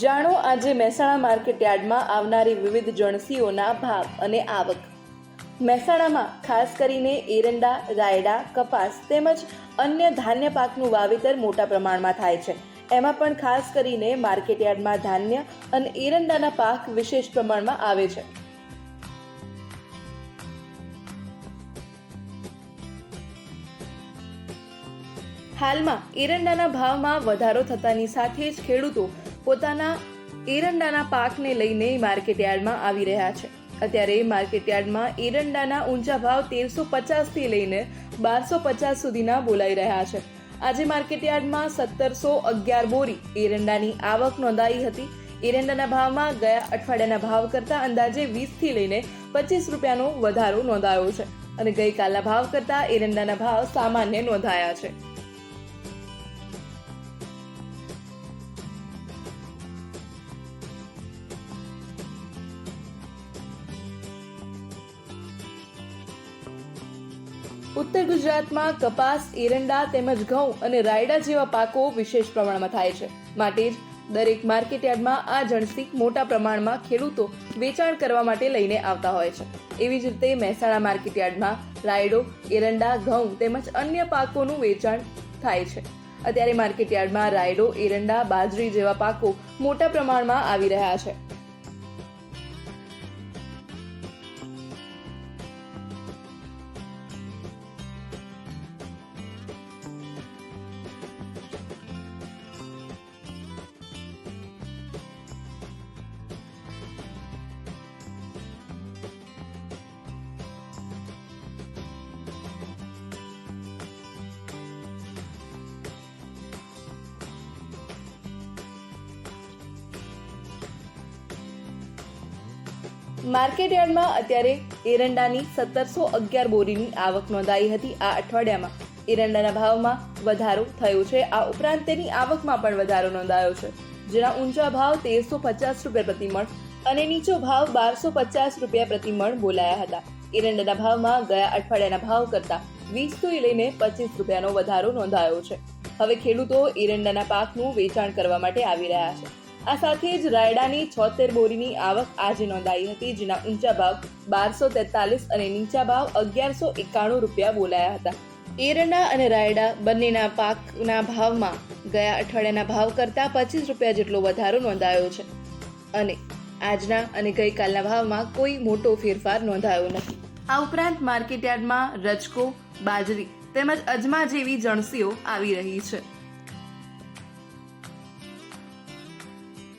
જાણો આજે મહેસાણા માર્કેટયાર્ડમાં આવનારી વિવિધ જણસીઓના ભાવ અને આવક। મહેસાણામાં ખાસ કરીને એરંડા, રાયડા, કપાસ તેમજ અન્ય ધાન્ય પાકનું વાવેતર મોટા પ્રમાણમાં થાય છે। એમાં પણ ખાસ કરીને માર્કેટયાર્ડમાં ધાન્ય અને એરંડાના પાક વિશેષ પ્રમાણમાં આવે છે। હાલમાં એરંડાના ભાવમાં વધારો થતાની સાથે જ ખેડૂતો પોતાના એરંડાના પાકને લઈને માર્કેટયાર્ડમાં આવી રહ્યા છે। અત્યારે માર્કેટયાર્ડમાં એરંડાના ઊંચા ભાવ 1350 થી લઈને 1250 સુધીના બોલાઈ રહ્યા છે। આજે માર્કેટયાર્ડમાં 1711 બોરી એરંડાની આવક નોંધાઈ હતી। એરંડાના ભાવમાં ગયા અઠવાડિયાના ભાવ કરતાં અંદાજે 20 થી લઈને 25 રૂપિયાનો વધારો નોંધાયો છે અને ગઈકાલના ભાવ કરતાં એરંડાના ભાવ સામાન્ય નોંધાયા છે। ઉત્તર ગુજરાતમાં કપાસ, એરંડા તેમજ ઘઉં અને રાયડા જેવા પાકો વિશેષ પ્રમાણમાં થાય છે, માટે જ દરેક માર્કેટયાર્ડમાં આ જણસી મોટા પ્રમાણમાં ખેડૂતો વેચાણ કરવા માટે લઈને આવતા હોય છે। એવી જ રીતે મહેસાણા માર્કેટયાર્ડમાં રાયડો, એરંડા, ઘઉં તેમજ અન્ય પાકોનું વેચાણ થાય છે। અત્યારે માર્કેટયાર્ડમાં રાયડો, એરંડા, બાજરી જેવા પાકો મોટા પ્રમાણમાં આવી રહ્યા છે। માર્કેટયાર્ડમાં અત્યારે એરંડાની 1711 બોરીની આવક નોંધાઈ હતી। આ અઠવાડિયામાં એરંડાના ભાવમાં વધારો થયો છે। આ ઉપરાંત તેની આવકમાં પણ વધારો નોંધાયો છે, જેના ઊંચા ભાવ 1350 રૂપિયા પ્રતિ મણ અને નીચો ભાવ 1250 રૂપિયા પ્રતિ મણ બોલાયા હતા। એરંડાના ભાવમાં ગયા અઠવાડિયાના ભાવ કરતાં 20 થી લઈને 25 રૂપિયાનો વધારો નોંધાયો છે। હવે ખેડૂતો એરંડાના પાકનું વેચાણ કરવા માટે આવી રહ્યા છે। આ સાથે જ રાયડાની 76 બોરીની આવક આજે નોંધાઈ હતી, જેના ઊંચા ભાવ 1243 અને નીચા ભાવ 1191 રૂપિયા બોલાયા હતા। એરંડા અને રાયડા બંનેના પાકના ભાવમાં ગયા અઠવાડિયાના ભાવ કરતાં 25 રૂપિયા જેટલો વધારો નોંધાયો છે અને આજના અને ગઈકાલના ભાવમાં કોઈ મોટો ફેરફાર નોંધાયો નથી। આ ઉપરાંત માર્કેટયાર્ડમાં રજકો, બાજરી તેમજ અજમા જેવી જણસીઓ આવી રહી છે।